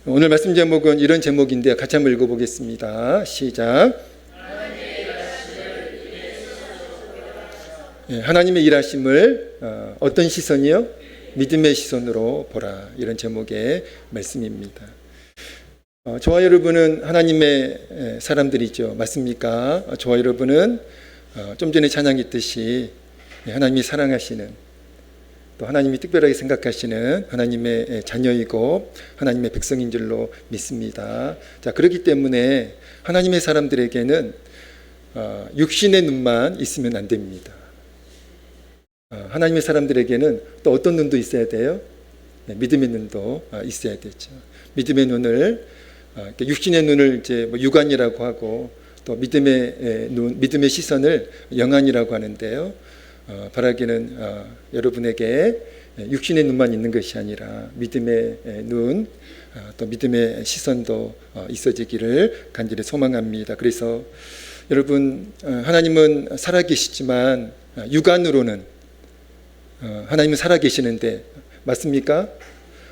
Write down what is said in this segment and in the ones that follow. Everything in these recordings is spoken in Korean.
오늘 말씀 제목은 이런 제목인데 같이 한번 읽어보겠습니다. 시작. 하나님의 일하심을 어떤 시선이요? 믿음의 시선으로 보라. 이런 제목의 말씀입니다. 저와 여러분은 하나님의 사람들이죠. 맞습니까? 저와 여러분은 좀 전에 찬양했듯이 하나님이 사랑하시는, 또 하나님이 특별하게 생각하시는 하나님의 자녀이고 하나님의 백성인 줄로 믿습니다. 자, 그렇기 때문에 하나님의 사람들에게는 육신의 눈만 있으면 안 됩니다. 하나님의 사람들에게는 또 어떤 눈도 있어야 돼요? 믿음의 눈도 있어야 되죠. 믿음의 눈을, 육신의 눈을 이제 육안이라고 하고, 또 믿음의 눈, 믿음의 시선을 영안이라고 하는데요. 바라기는 여러분에게 육신의 눈만 있는 것이 아니라 믿음의 눈, 또 믿음의 시선도 있어지기를 간절히 소망합니다. 그래서 여러분, 하나님은 살아계시지만 육안으로는 하나님은 살아계시는데, 맞습니까?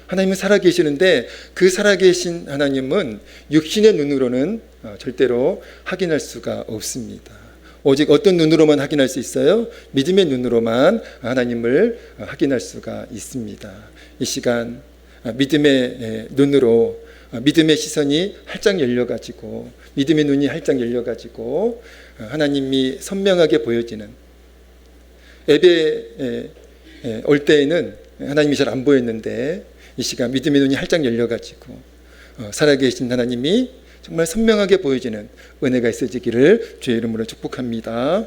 하나님은 살아계시는데 그 살아계신 하나님은 육신의 눈으로는 절대로 확인할 수가 없습니다. 오직 어떤 눈으로만 확인할 수 있어요? 믿음의 눈으로만 하나님을 확인할 수가 있습니다. 이 시간 믿음의 눈으로, 믿음의 시선이 활짝 열려가지고, 믿음의 눈이 활짝 열려가지고 하나님이 선명하게 보여지는, 예배 올 때에는 하나님이 잘 안 보였는데 이 시간 믿음의 눈이 활짝 열려가지고 살아계신 하나님이 정말 선명하게 보여지는 은혜가 있어지기를 주의 이름으로 축복합니다.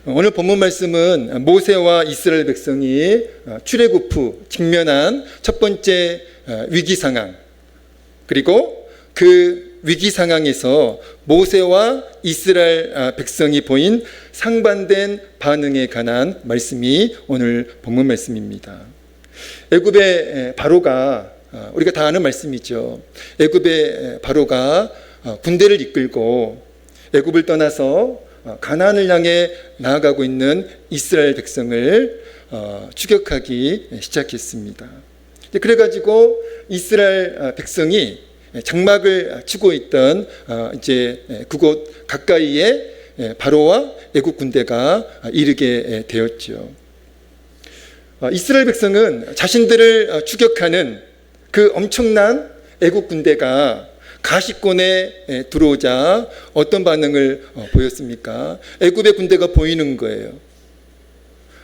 오늘 본문 말씀은 모세와 이스라엘 백성이 출애굽 후 직면한 첫 번째 위기 상황, 그리고 그 위기 상황에서 모세와 이스라엘 백성이 보인 상반된 반응에 관한 말씀이 오늘 본문 말씀입니다. 애굽의 바로가, 우리가 다 아는 말씀이죠. 애굽의 바로가 군대를 이끌고 애굽을 떠나서 가나안을 향해 나아가고 있는 이스라엘 백성을 추격하기 시작했습니다. 그래가지고 이스라엘 백성이 장막을 치고 있던 이제 그곳 가까이에 바로와 애굽 군대가 이르게 되었죠. 이스라엘 백성은 자신들을 추격하는 그 엄청난 애굽 군대가 가시권에 들어오자 어떤 반응을 보였습니까? 애굽의 군대가 보이는 거예요.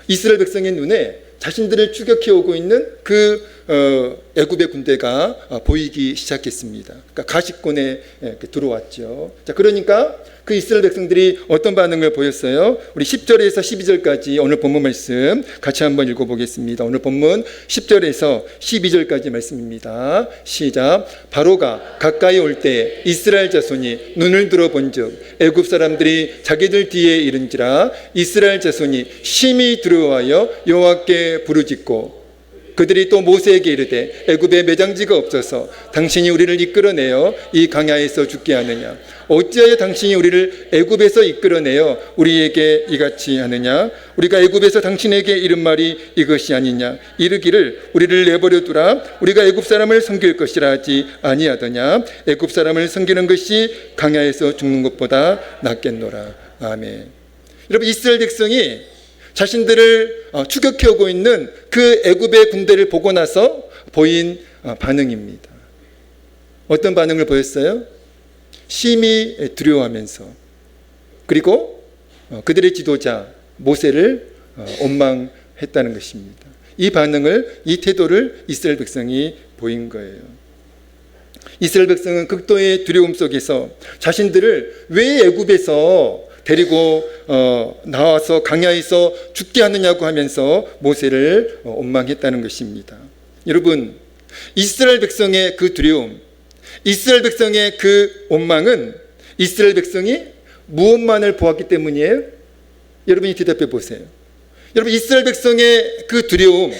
이스라엘 백성의 눈에 자신들을 추격해 오고 있는 그 애굽의 군대가 보이기 시작했습니다. 그러니까 가시권에 들어왔죠. 자, 그러니까 그 이스라엘 백성들이 어떤 반응을 보였어요? 우리 10절에서 12절까지 오늘 본문 말씀 같이 한번 읽어보겠습니다. 오늘 본문 10절에서 12절까지 말씀입니다. 시작. 바로가 가까이 올 때 이스라엘 자손이 눈을 들어본즉 애굽 사람들이 자기들 뒤에 이른지라 이스라엘 자손이 심히 두려워하여 여호와께 부르짖고, 그들이 또 모세에게 이르되 애굽에 매장지가 없어서 당신이 우리를 이끌어내어 이 강야에서 죽게 하느냐? 어찌하여 당신이 우리를 애굽에서 이끌어내어 우리에게 이같이 하느냐? 우리가 애굽에서 당신에게 이른 말이 이것이 아니냐? 이르기를 우리를 내버려 두라, 우리가 애굽 사람을 섬길 것이라 하지 아니하더냐? 애굽 사람을 섬기는 것이 강야에서 죽는 것보다 낫겠노라. 아멘. 여러분, 이스라엘 백성이 자신들을 추격해 오고 있는 그 애굽의 군대를 보고 나서 보인 반응입니다. 어떤 반응을 보였어요? 심히 두려워하면서, 그리고 그들의 지도자 모세를 원망했다는 것입니다. 이 반응을, 이 태도를 이스라엘 백성이 보인 거예요. 이스라엘 백성은 극도의 두려움 속에서 자신들을 왜 애굽에서 데리고 나와서 강야에서 죽게 하느냐고 하면서 모세를 원망했다는 것입니다. 여러분, 이스라엘 백성의 그 두려움, 이스라엘 백성의 그 원망은 이스라엘 백성이 무엇만을 보았기 때문이에요? 여러분이 대답해 보세요. 여러분, 이스라엘 백성의 그 두려움,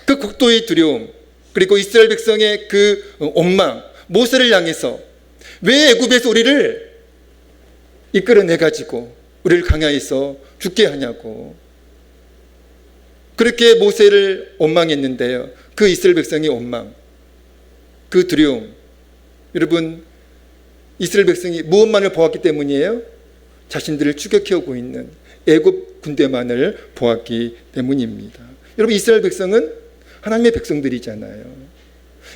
그 극도의 두려움, 그리고 이스라엘 백성의 그 원망, 모세를 향해서 왜 애굽에서 우리를 이끌어내가지고 우리를 강야에서 죽게 하냐고, 그렇게 모세를 원망했는데요. 그 이스라엘 백성의 원망, 그 두려움, 여러분, 이스라엘 백성이 무엇만을 보았기 때문이에요? 자신들을 추격해오고 있는 애굽 군대만을 보았기 때문입니다. 여러분, 이스라엘 백성은 하나님의 백성들이잖아요.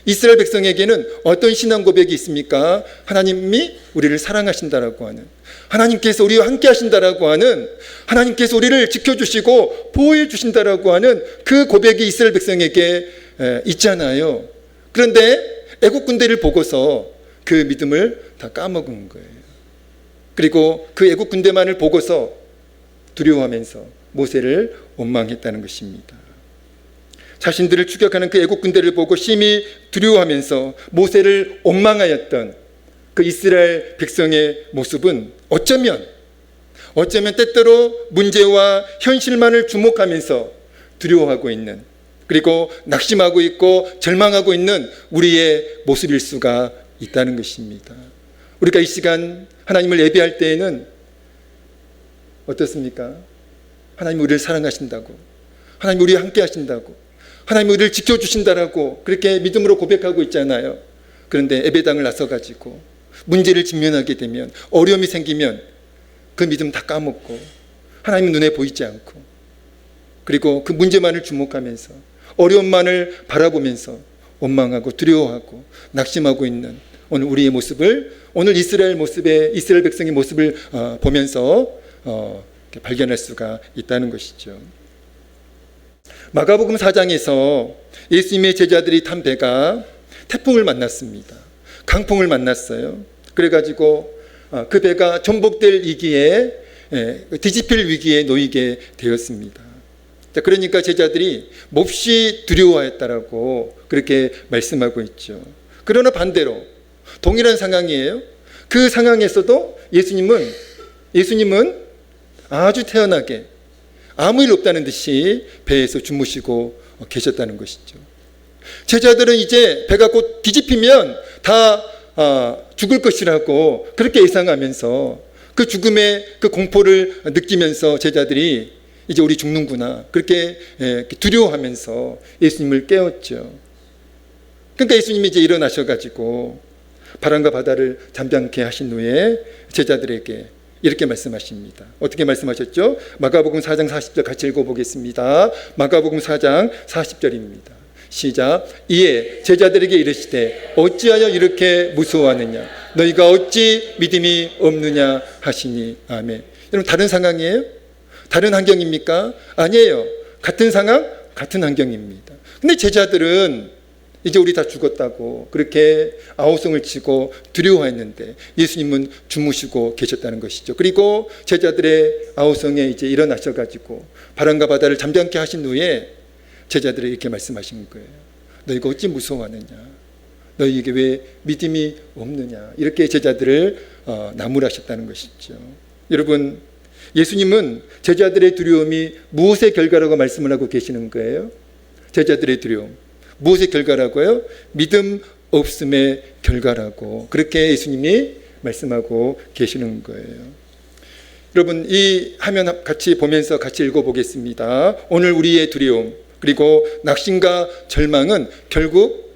이스라엘 백성에게는 어떤 신앙 고백이 있습니까? 하나님이 우리를 사랑하신다라고 하는, 하나님께서 우리와 함께 하신다라고 하는, 하나님께서 우리를 지켜주시고 보호해 주신다라고 하는 그 고백이 이스라엘 백성에게 있잖아요. 그런데 애국 군대를 보고서 그 믿음을 다 까먹은 거예요. 그리고 그 애국 군대만을 보고서 두려워하면서 모세를 원망했다는 것입니다. 자신들을 추격하는 그 애국 군대를 보고 심히 두려워하면서 모세를 원망하였던 그 이스라엘 백성의 모습은 어쩌면 때때로 문제와 현실만을 주목하면서 두려워하고 있는, 그리고 낙심하고 있고 절망하고 있는 우리의 모습일 수가 있다는 것입니다. 우리가 이 시간 하나님을 예배할 때에는 어떻습니까? 하나님 우리를 사랑하신다고, 하나님 우리와 함께 하신다고, 하나님 우리를 지켜주신다라고 그렇게 믿음으로 고백하고 있잖아요. 그런데 예배당을 나서가지고 문제를 직면하게 되면, 어려움이 생기면 그 믿음 다 까먹고 하나님 눈에 보이지 않고, 그리고 그 문제만을 주목하면서 어려움만을 바라보면서 원망하고 두려워하고 낙심하고 있는 오늘 우리의 모습을, 오늘 이스라엘 백성의 모습을 보면서 발견할 수가 있다는 것이죠. 마가복음 4장에서 예수님의 제자들이 탄 배가 태풍을 만났습니다. 강풍을 만났어요. 그래가지고 그 배가 전복될 위기에, 뒤집힐 위기에 놓이게 되었습니다. 그러니까 제자들이 몹시 두려워했다라고 그렇게 말씀하고 있죠. 그러나 반대로 동일한 상황이에요. 그 상황에서도 예수님은 아주 태연하게 아무 일 없다는 듯이 배에서 주무시고 계셨다는 것이죠. 제자들은 이제 배가 곧 뒤집히면 다 죽을 것이라고 그렇게 예상하면서 그 죽음의 그 공포를 느끼면서 제자들이 이제 우리 죽는구나 그렇게 두려워하면서 예수님을 깨웠죠. 그러니까 예수님이 이제 일어나셔가지고 바람과 바다를 잠잠케 하신 후에 제자들에게 이렇게 말씀하십니다. 어떻게 말씀하셨죠? 마가복음 4장 40절 같이 읽어보겠습니다. 마가복음 4장 40절입니다. 시작. 이에 제자들에게 이르시되 어찌하여 이렇게 무서워하느냐, 너희가 어찌 믿음이 없느냐 하시니. 아멘. 여러분, 다른 상황이에요? 다른 환경입니까? 아니에요. 같은 상황, 같은 환경입니다. 근데 제자들은 이제 우리 다 죽었다고 그렇게 아우성을 치고 두려워했는데 예수님은 주무시고 계셨다는 것이죠. 그리고 제자들의 아우성에 이제 일어나셔가지고 바람과 바다를 잠잠케 하신 후에 제자들에게 이렇게 말씀하신 거예요. 너희가 어찌 무서워하느냐, 너희에게 왜 믿음이 없느냐, 이렇게 제자들을 나무라셨다는 것이죠. 여러분, 예수님은 제자들의 두려움이 무엇의 결과라고 말씀을 하고 계시는 거예요? 제자들의 두려움 무엇의 결과라고요? 믿음 없음의 결과라고 그렇게 예수님이 말씀하고 계시는 거예요. 여러분, 이 화면 같이 보면서 같이 읽어보겠습니다. 오늘 우리의 두려움 그리고 낙심과 절망은 결국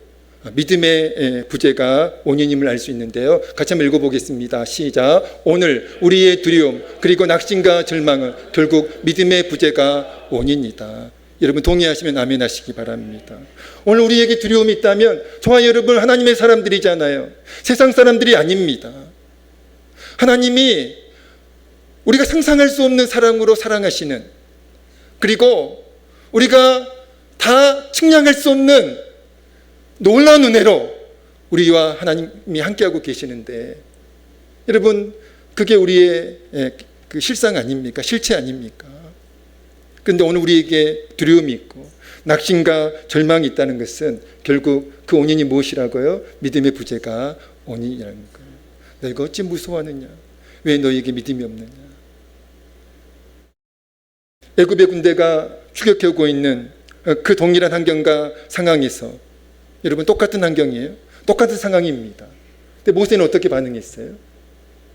믿음의 부재가 원인임을 알 수 있는데요. 같이 한번 읽어보겠습니다. 시작. 오늘 우리의 두려움 그리고 낙심과 절망은 결국 믿음의 부재가 원인이다. 여러분, 동의하시면 아멘 하시기 바랍니다. 오늘 우리에게 두려움이 있다면 저와 여러분 하나님의 사람들이잖아요. 세상 사람들이 아닙니다. 하나님이 우리가 상상할 수 없는 사랑으로 사랑하시는, 그리고 우리가 다 측량할 수 없는 놀라운 은혜로 우리와 하나님이 함께하고 계시는데, 여러분, 그게 우리의 그 실상 아닙니까? 실체 아닙니까? 그런데 오늘 우리에게 두려움이 있고 낙심과 절망이 있다는 것은 결국 그 원인이 무엇이라고요? 믿음의 부재가 원인이라는 거예요. 너희가 어찌 무서워하느냐, 왜 너희에게 믿음이 없느냐. 애굽의 군대가 추격해오고 있는 그 동일한 환경과 상황에서, 여러분, 똑같은 환경이에요. 똑같은 상황입니다. 근데 모세는 어떻게 반응했어요?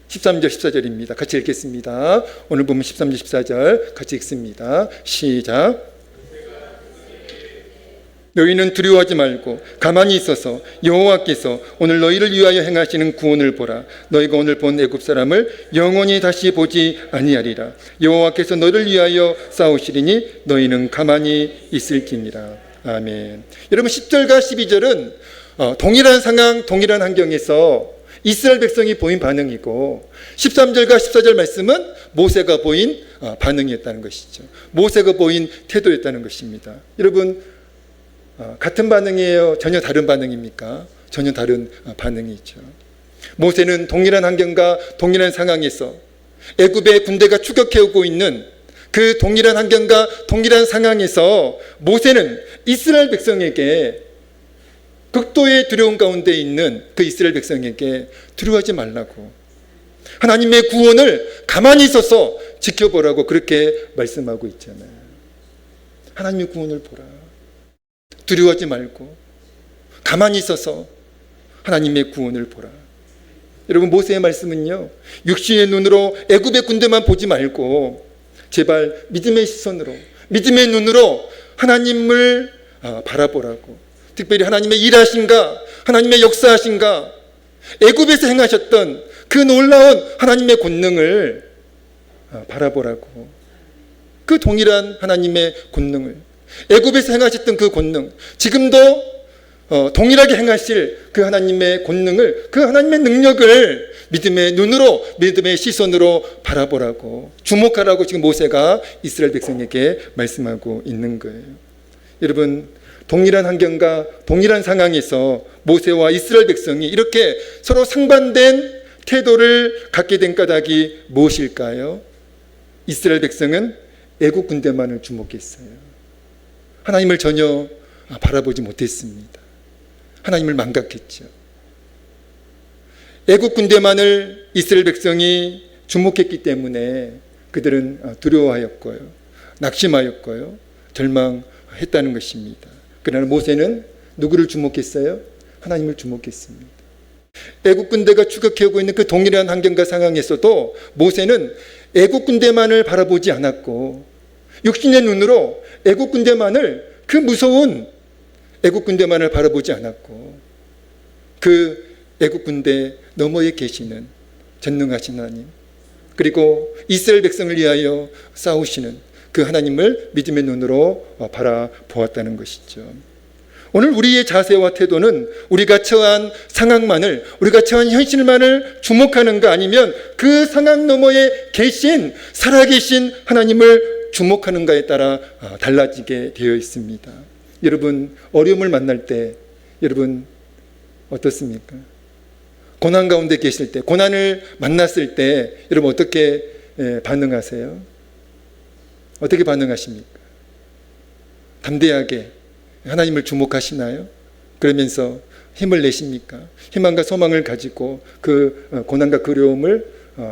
13절 14절입니다. 같이 읽겠습니다. 오늘 보면 13절 14절 같이 읽습니다. 시작. 너희는 두려워하지 말고 가만히 있어서 여호와께서 오늘 너희를 위하여 행하시는 구원을 보라. 너희가 오늘 본 애굽 사람을 영원히 다시 보지 아니하리라. 여호와께서 너희를 위하여 싸우시리니 너희는 가만히 있을지니라. 아멘. 여러분 10절과 12절은 동일한 상황, 동일한 환경에서 이스라엘 백성이 보인 반응이고 13절과 14절 말씀은 모세가 보인 반응이었다는 것이죠. 모세가 보인 태도였다는 것입니다. 여러분 같은 반응이에요? 전혀 다른 반응입니까? 전혀 다른 반응이죠. 모세는 동일한 환경과 동일한 상황에서 애굽의 군대가 추격해오고 있는 그 동일한 환경과 동일한 상황에서 모세는 이스라엘 백성에게 극도의 두려움 가운데 있는 그 이스라엘 백성에게 두려워하지 말라고, 하나님의 구원을 가만히 있어서 지켜보라고 그렇게 말씀하고 있잖아요. 하나님의 구원을 보라. 두려워하지 말고 가만히 있어서 하나님의 구원을 보라. 여러분 모세의 말씀은요, 육신의 눈으로 애굽의 군대만 보지 말고 제발 믿음의 시선으로, 믿음의 눈으로 하나님을 바라보라고. 특별히 하나님의 일하신가, 하나님의 역사하신가, 애굽에서 행하셨던 그 놀라운 하나님의 권능을 바라보라고. 그 동일한 하나님의 권능을, 애굽에서 행하셨던 그 권능, 지금도 동일하게 행하실 그 하나님의 권능을, 그 하나님의 능력을 믿음의 눈으로, 믿음의 시선으로 바라보라고, 주목하라고 지금 모세가 이스라엘 백성에게 말씀하고 있는 거예요. 여러분 동일한 환경과 동일한 상황에서 모세와 이스라엘 백성이 이렇게 서로 상반된 태도를 갖게 된 까닭이 무엇일까요? 이스라엘 백성은 애국 군대만을 주목했어요. 하나님을 전혀 바라보지 못했습니다. 하나님을 망각했죠. 애국 군대만을 이스라엘 백성이 주목했기 때문에 그들은 두려워하였고요, 낙심하였고요, 절망했다는 것입니다. 그러나 모세는 누구를 주목했어요? 하나님을 주목했습니다. 애국 군대가 추격해오고 있는 그 동일한 환경과 상황에서도 모세는 애국 군대만을 바라보지 않았고, 육신의 눈으로 애국 군대만을, 그 무서운 애국 군대만을 바라보지 않았고, 그 애국 군대 너머에 계시는 전능하신 하나님, 그리고 이스라엘 백성을 위하여 싸우시는 그 하나님을 믿음의 눈으로 바라보았다는 것이죠. 오늘 우리의 자세와 태도는 우리가 처한 상황만을, 우리가 처한 현실만을 주목하는가, 아니면 그 상황 너머에 계신 살아계신 하나님을 주목하는가에 따라 달라지게 되어 있습니다. 여러분 어려움을 만날 때 여러분 어떻습니까? 고난 가운데 계실 때, 고난을 만났을 때 여러분 어떻게 반응하세요? 어떻게 반응하십니까? 담대하게 하나님을 주목하시나요? 그러면서 힘을 내십니까? 희망과 소망을 가지고 그 고난과 어려움을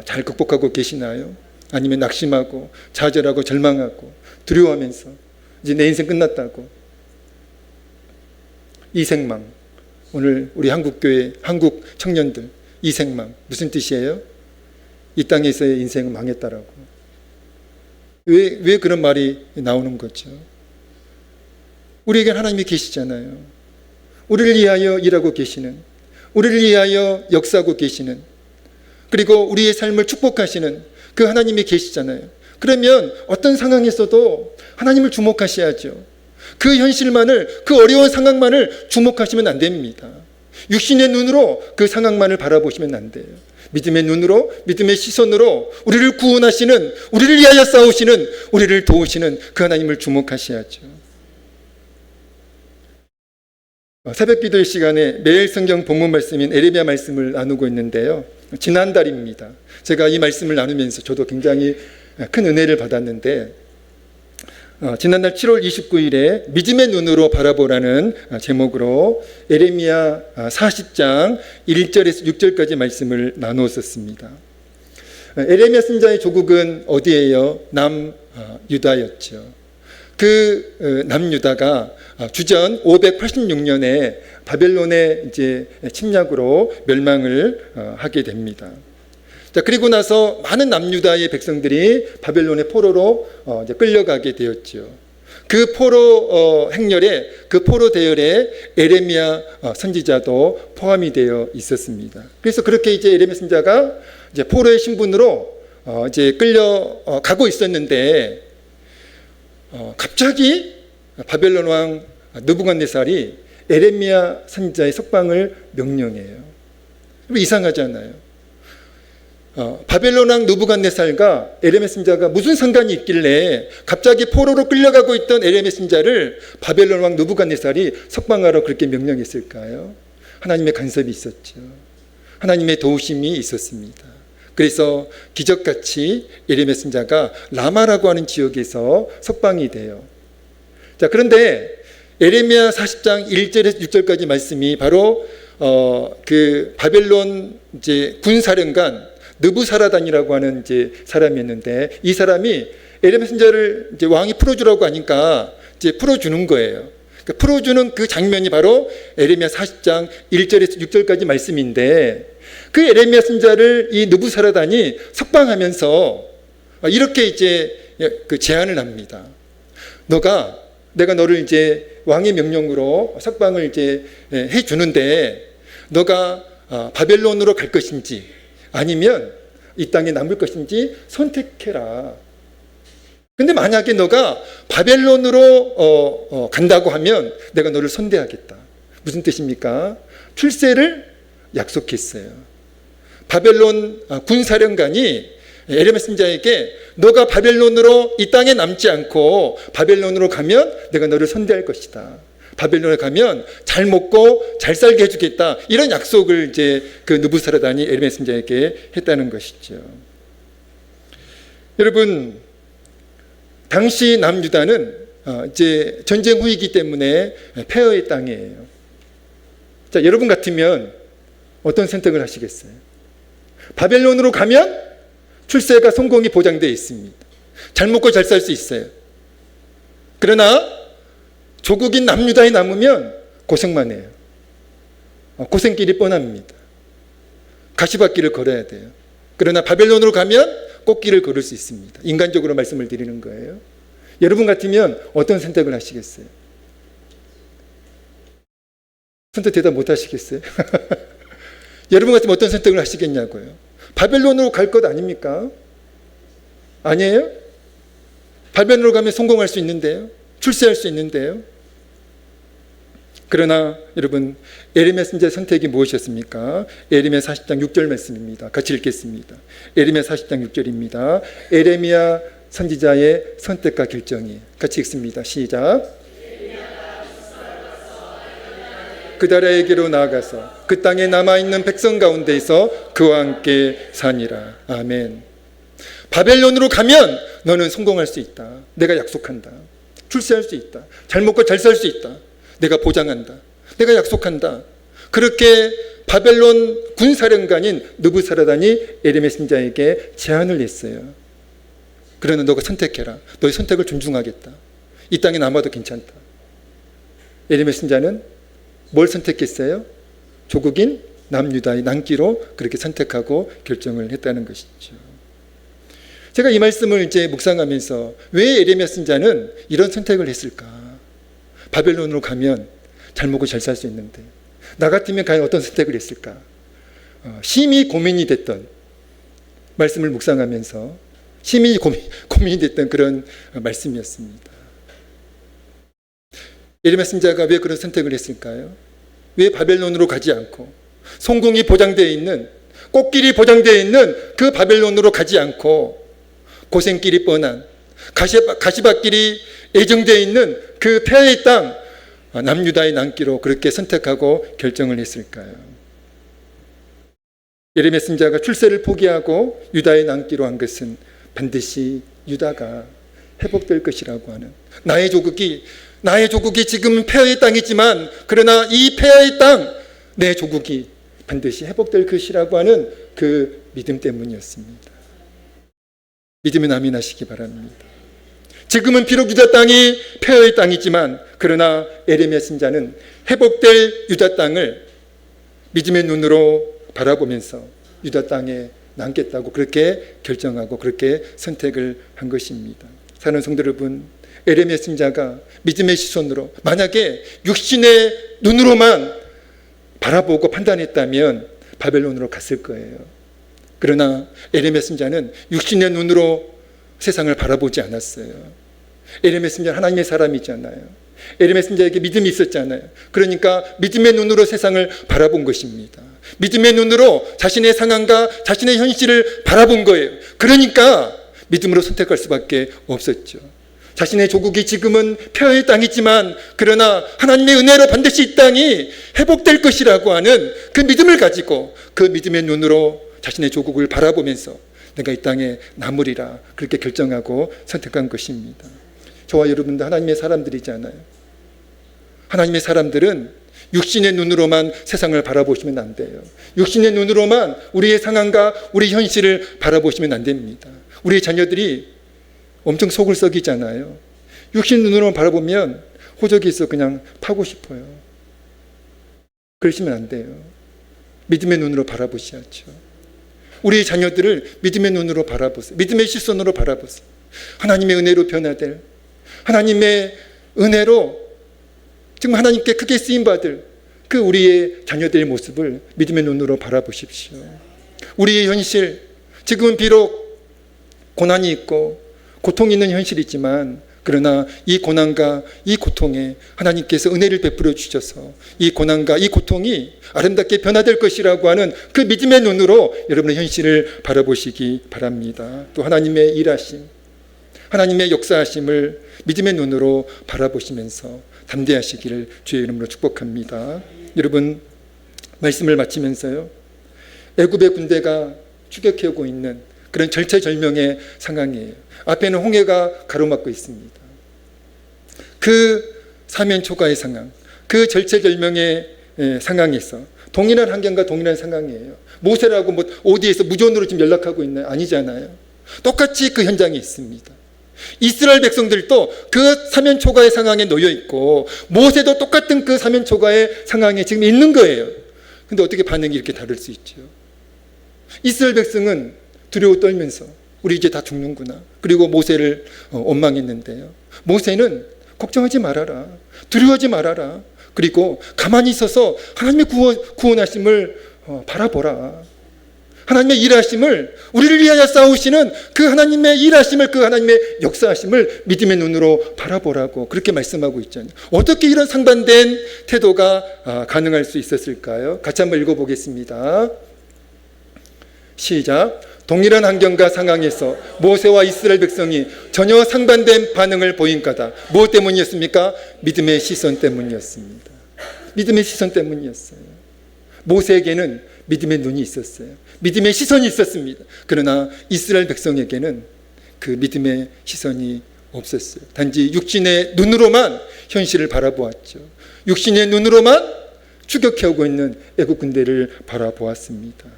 잘 극복하고 계시나요? 아니면 낙심하고 좌절하고 절망하고 두려워하면서 이제 내 인생 끝났다고, 이생망, 오늘 우리 한국교회, 한국 청년들 이생망 무슨 뜻이에요? 이 땅에서의 인생은 망했다라고. 왜 그런 말이 나오는 거죠? 우리에게 하나님이 계시잖아요. 우리를 위하여 일하고 계시는, 우리를 위하여 역사하고 계시는, 그리고 우리의 삶을 축복하시는 그 하나님이 계시잖아요. 그러면 어떤 상황에서도 하나님을 주목하셔야죠. 그 현실만을, 그 어려운 상황만을 주목하시면 안 됩니다. 육신의 눈으로 그 상황만을 바라보시면 안 돼요. 믿음의 눈으로, 믿음의 시선으로 우리를 구원하시는, 우리를 위하여 싸우시는, 우리를 도우시는 그 하나님을 주목하셔야죠. 새벽 기도의 시간에 매일 성경 본문 말씀인 에레미야 말씀을 나누고 있는데요, 지난달입니다. 제가 이 말씀을 나누면서 저도 굉장히 큰 은혜를 받았는데, 지난달 7월 29일에 믿음의 눈으로 바라보라는 제목으로 에레미야 40장 1절에서 6절까지 말씀을 나누었습니다. 에레미야 선지자의 조국은 어디예요? 남유다였죠. 그 남유다가 주전 586년에 바벨론의 이제 침략으로 멸망을 하게 됩니다. 자, 그리고 나서 많은 남유다의 백성들이 바벨론의 포로로 이제 끌려가게 되었죠. 그 포로 행렬에, 그 포로 대열에 에레미야 선지자도 포함이 되어 있었습니다. 그래서 그렇게 이제 에레미야 선지자가 이제 포로의 신분으로 이제 끌려 가고 있었는데 갑자기 바벨론 왕 느부갓네살이 에레미야 선지자의 석방을 명령해요. 이상하잖아요. 바벨론 왕 느부갓네살과 에레미야 선지자가 무슨 상관이 있길래 갑자기 포로로 끌려가고 있던 에레미야 선지자를 바벨론 왕 느부갓네살이 석방하러 그렇게 명령했을까요? 하나님의 간섭이 있었죠. 하나님의 도우심이 있었습니다. 그래서 기적같이 에레미야 선지자가 라마라고 하는 지역에서 석방이 돼요. 자, 그런데 에레미야 40장 1절에서 6절까지 말씀이 바로 그 바벨론 이제 군사령관 느부사라단이라고 하는 이제 사람이었는데, 이 사람이 에레미야 선지자를 이제 왕이 풀어주라고 하니까 이제 풀어주는 거예요. 그러니까 풀어주는 그 장면이 바로 에레미야 40장 1절에서 6절까지 말씀인데, 그 에레미야 선지자를 이 느부사라단이 석방하면서 이렇게 이제 그 제안을 합니다. 내가 너를 이제 왕의 명령으로 석방을 이제 해 주는데, 너가 바벨론으로 갈 것인지 아니면 이 땅에 남을 것인지 선택해라. 근데 만약에 너가 바벨론으로 간다고 하면 내가 너를 선대하겠다. 무슨 뜻입니까? 출세를 약속했어요. 바벨론 군사령관이 에레미야 선지자에게 너가 바벨론으로 이 땅에 남지 않고 바벨론으로 가면 내가 너를 선대할 것이다. 바벨론에 가면 잘 먹고 잘 살게 해주겠다. 이런 약속을 이제 그 느부사라단이 에레미야 선지자에게 했다는 것이죠. 여러분, 당시 남유다는 이제 전쟁 후이기 때문에 폐허의 땅이에요. 자, 여러분 같으면 어떤 선택을 하시겠어요? 바벨론으로 가면 출세가 성공이 보장되어 있습니다. 잘 먹고 잘 살 수 있어요. 그러나 조국인 남유다에 남으면 고생만 해요. 고생길이 뻔합니다. 가시밭길을 걸어야 돼요. 그러나 바벨론으로 가면 꽃길을 걸을 수 있습니다. 인간적으로 말씀을 드리는 거예요. 여러분 같으면 어떤 선택을 하시겠어요? 선택 대답 못 하시겠어요? 여러분 같으면 어떤 선택을 하시겠냐고요? 바벨론으로 갈 것 아닙니까? 아니에요? 바벨론으로 가면 성공할 수 있는데요. 출세할 수 있는데요. 그러나 여러분, 에레미야 선지자의 선택이 무엇이었습니까? 에레미야 40장 6절 말씀입니다. 같이 읽겠습니다. 에레미야 40장 6절입니다. 에레미야 선지자의 선택과 결정이, 같이 읽습니다. 시작. 그 나라에게로 나아가서 그 땅에 남아있는 백성 가운데에서 그와 함께 사니라. 아멘. 바벨론으로 가면 너는 성공할 수 있다. 내가 약속한다. 출세할 수 있다. 잘 먹고 잘 살 수 있다. 내가 보장한다. 내가 약속한다. 그렇게 바벨론 군사령관인 느부사라단이 에레미야 선지자에게 제안을 했어요. 그러나 너가 선택해라. 너의 선택을 존중하겠다. 이 땅에 남아도 괜찮다. 에레미야 선지자는 뭘 선택했어요? 조국인 남유다의 남기로 그렇게 선택하고 결정을 했다는 것이죠. 제가 이 말씀을 이제 묵상하면서 왜 에레미야 선지자는 이런 선택을 했을까? 바벨론으로 가면 잘 먹고 잘 살 수 있는데 나 같으면 과연 어떤 선택을 했을까? 심히 고민이 됐던 말씀을 묵상하면서 심히 고민이 됐던 그런 말씀이었습니다. 에레미야 선지자가 왜 그런 선택을 했을까요? 왜 바벨론으로 가지 않고 성공이 보장되어 있는, 꽃길이 보장되어 있는 그 바벨론으로 가지 않고 고생길이 뻔한 가시밭길이 예정되어 있는 그 폐허의 땅 남유다의 남기로 그렇게 선택하고 결정을 했을까요? 에레미야 선지자가 출세를 포기하고 유다의 남기로 한 것은 반드시 유다가 회복될 것이라고 하는, 나의 조국이 지금 폐허의 땅이지만 그러나 이 폐허의 땅, 내 조국이 반드시 회복될 것이라고 하는 그 믿음 때문이었습니다. 믿음의 아멘하시기 바랍니다. 지금은 비록 유다 땅이 폐허의 땅이지만 그러나 에레미야 선지자는 회복될 유다 땅을 믿음의 눈으로 바라보면서 유다 땅에 남겠다고 그렇게 결정하고 그렇게 선택을 한 것입니다. 사랑하는 성도 여러분, 에레미야 선지자가 믿음의 시선으로 만약에 육신의 눈으로만 바라보고 판단했다면 바벨론으로 갔을 거예요. 그러나 에레미야 선지자는 육신의 눈으로 세상을 바라보지 않았어요. 에레미야 선지자는 하나님의 사람이잖아요. 에레미야 선지자에게 믿음이 있었잖아요. 그러니까 믿음의 눈으로 세상을 바라본 것입니다. 믿음의 눈으로 자신의 상황과 자신의 현실을 바라본 거예요. 그러니까 믿음으로 선택할 수밖에 없었죠. 자신의 조국이 지금은 폐허의 땅이지만 그러나 하나님의 은혜로 반드시 이 땅이 회복될 것이라고 하는 그 믿음을 가지고 그 믿음의 눈으로 자신의 조국을 바라보면서 내가 이 땅에 남으리라 그렇게 결정하고 선택한 것입니다. 저와 여러분도 하나님의 사람들이잖아요. 하나님의 사람들은 육신의 눈으로만 세상을 바라보시면 안 돼요. 육신의 눈으로만 우리의 상황과 우리 현실을 바라보시면 안 됩니다. 우리의 자녀들이 엄청 속을 썩이잖아요. 육신 눈으로만 바라보면 호적이 있어 그냥 파고 싶어요. 그러시면 안 돼요. 믿음의 눈으로 바라보셔야죠. 우리의 자녀들을 믿음의 눈으로 바라보세요. 믿음의 시선으로 바라보세요. 하나님의 은혜로 변화될, 하나님의 은혜로 지금 하나님께 크게 쓰임받을 그 우리의 자녀들의 모습을 믿음의 눈으로 바라보십시오. 우리의 현실, 지금은 비록 고난이 있고 고통이 있는 현실이지만 그러나 이 고난과 이 고통에 하나님께서 은혜를 베풀어 주셔서 이 고난과 이 고통이 아름답게 변화될 것이라고 하는 그 믿음의 눈으로 여러분의 현실을 바라보시기 바랍니다. 또 하나님의 일하심, 하나님의 역사하심을 믿음의 눈으로 바라보시면서 담대하시기를 주의 이름으로 축복합니다. 여러분, 말씀을 마치면서요, 애굽의 군대가 추격해오고 있는 그런 절체절명의 상황이에요. 앞에는 홍해가 가로막고 있습니다. 그 사면초가의 상황, 그 절체절명의 상황에서 동일한 환경과 동일한 상황이에요. 모세라고 뭐 어디에서 무전으로 지금 연락하고 있나요? 아니잖아요. 똑같이 그 현장에 있습니다. 이스라엘 백성들도 그 사면초가의 상황에 놓여 있고 모세도 똑같은 그 사면초가의 상황에 지금 있는 거예요. 근데 어떻게 반응이 이렇게 다를 수 있죠? 이스라엘 백성은 두려워 떨면서 우리 이제 다 죽는구나. 그리고 모세를 원망했는데요. 모세는 걱정하지 말아라. 두려워하지 말아라. 그리고 가만히 있어서 하나님의 구원하심을 바라보라. 하나님의 일하심을, 우리를 위하여 싸우시는 그 하나님의 일하심을, 그 하나님의 역사하심을 믿음의 눈으로 바라보라고 그렇게 말씀하고 있잖아요. 어떻게 이런 상반된 태도가 가능할 수 있었을까요? 같이 한번 읽어보겠습니다. 시작. 동일한 환경과 상황에서 모세와 이스라엘 백성이 전혀 상반된 반응을 보인 거다. 무엇 때문이었습니까? 믿음의 시선 때문이었습니다. 믿음의 시선 때문이었어요. 모세에게는 믿음의 눈이 있었어요. 믿음의 시선이 있었습니다. 그러나 이스라엘 백성에게는 그 믿음의 시선이 없었어요. 단지 육신의 눈으로만 현실을 바라보았죠. 육신의 눈으로만 추격해오고 있는 애국 군대를 바라보았습니다.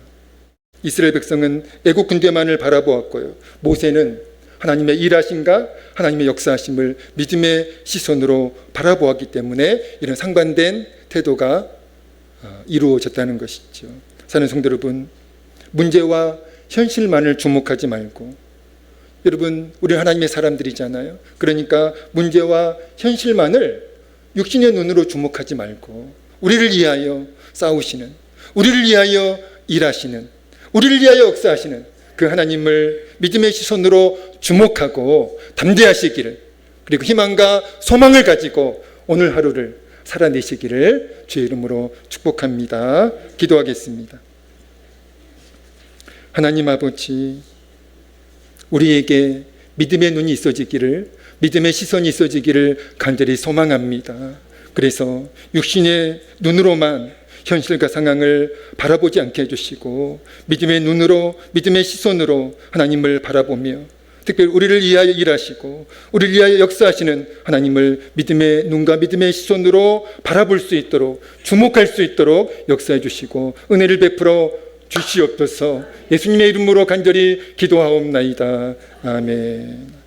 이스라엘 백성은 애국 군대만을 바라보았고요. 모세는 하나님의 일하심과 하나님의 역사하심을 믿음의 시선으로 바라보았기 때문에 이런 상반된 태도가 이루어졌다는 것이죠. 사는 성도 여러분, 문제와 현실만을 주목하지 말고, 여러분, 우리 하나님의 사람들이잖아요. 그러니까 문제와 현실만을 육신의 눈으로 주목하지 말고 우리를 위하여 싸우시는, 우리를 위하여 일하시는, 우리를 위하여 역사하시는 그 하나님을 믿음의 시선으로 주목하고 담대하시기를, 그리고 희망과 소망을 가지고 오늘 하루를 살아내시기를 주의 이름으로 축복합니다. 기도하겠습니다. 하나님 아버지, 우리에게 믿음의 눈이 있어지기를, 믿음의 시선이 있어지기를 간절히 소망합니다. 그래서 육신의 눈으로만 현실과 상황을 바라보지 않게 해주시고 믿음의 눈으로, 믿음의 시선으로 하나님을 바라보며 특별히 우리를 위하여 일하시고 우리를 위하여 역사하시는 하나님을 믿음의 눈과 믿음의 시선으로 바라볼 수 있도록, 주목할 수 있도록 역사해 주시고 은혜를 베풀어 주시옵소서. 예수님의 이름으로 간절히 기도하옵나이다. 아멘.